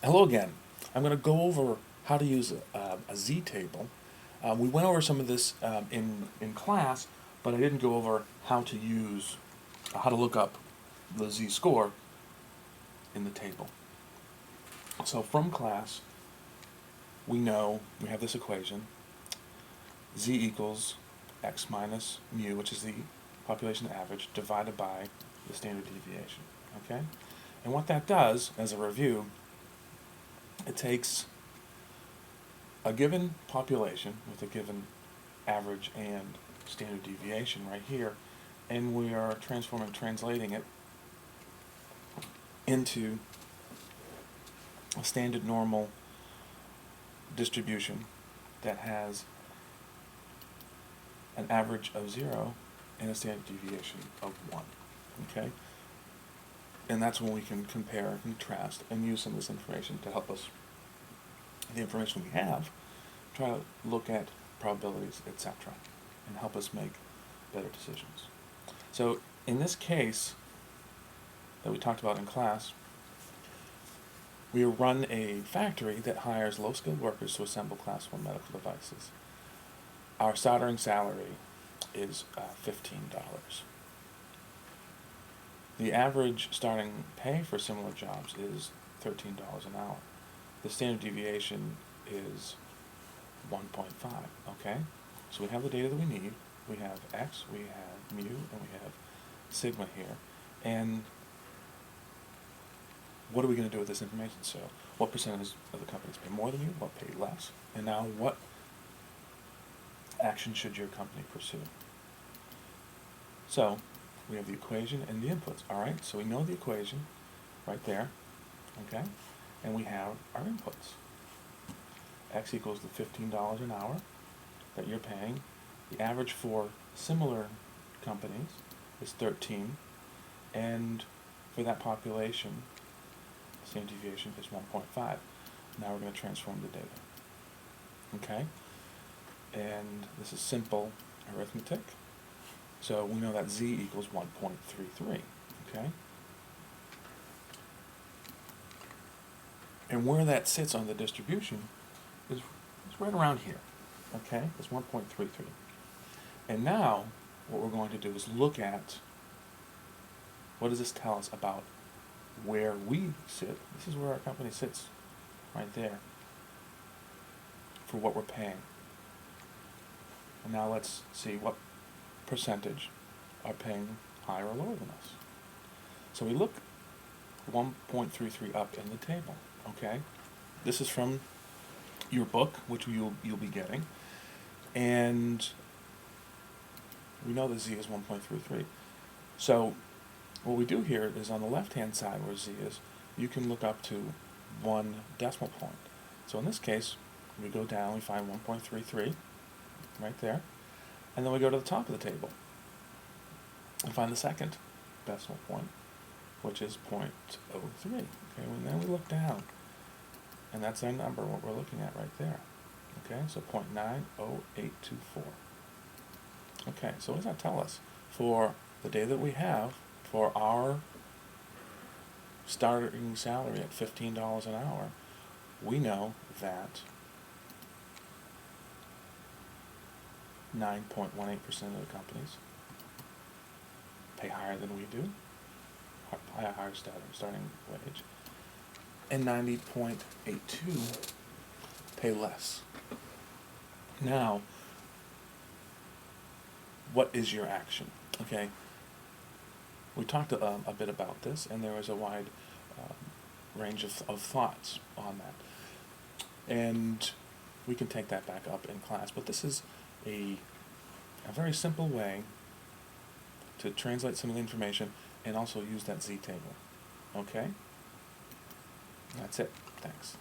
Hello again. I'm going to go over how to use a z-table. We went over some of this in class, but I didn't go over how to use, how to look up the z-score in the table. So from class, we know we have this equation, z equals x minus mu, which is the population average, divided by the standard deviation, okay? And what that does, as a review, it takes a given population with a given average and standard deviation right here, and we are translating it into a standard normal distribution that has an average of 0 and a standard deviation of 1, okay? And that's when we can compare, contrast, and use some of this information to help us, the information we have, try to look at probabilities, etc., and help us make better decisions. So in this case that we talked about in class, we run a factory that hires low-skilled workers to assemble Class 1 medical devices. Our starting salary is $15. The average starting pay for similar jobs is $13 an hour. The standard deviation is 1.5, okay? So we have the data that we need. We have X, we have mu, and we have sigma here. And what are we going to do with this information? So what percentage of the companies pay more than you? What pay less? And now what action should your company pursue? So we have the equation and the inputs. All right, so we know the equation right there, okay? And we have our inputs. X equals the $15 an hour that you're paying. The average for similar companies is 13, and for that population, the standard deviation is 1.5. Now we're going to transform the data. Okay? And this is simple arithmetic. So we know that z equals 1.33. Okay? And where that sits on the distribution is right around here. Okay? It's 1.33. And now what we're going to do is look at what does this tell us about where we sit. This is where our company sits, right there, for what we're paying. And now let's see what percentage are paying higher or lower than us. So we look 1.33 up in the table, okay? This is from your book, which you'll be getting, and we know that z is 1.33. So what we do here is on the left-hand side where z is, you can look up to 1 decimal point. So in this case, we go down, we find 1.33 right there, and then we go to the top of the table and find the second decimal point, which is 0.03. Okay, and then we look down, and that's our number, what we're looking at right there. Okay, so 0.90824. Okay, so what does that tell us? For the data that we have, for our starting salary at $15 an hour, we know that 9.18% of the companies pay higher than we do, higher starting wage, and 90.82 pay less. Now, what is your action? Okay, we talked a bit about this, and there was a wide range of thoughts on that. And we can take that back up in class, but this is a very simple way to translate some of the information and also use that z-table. Okay? That's it. Thanks.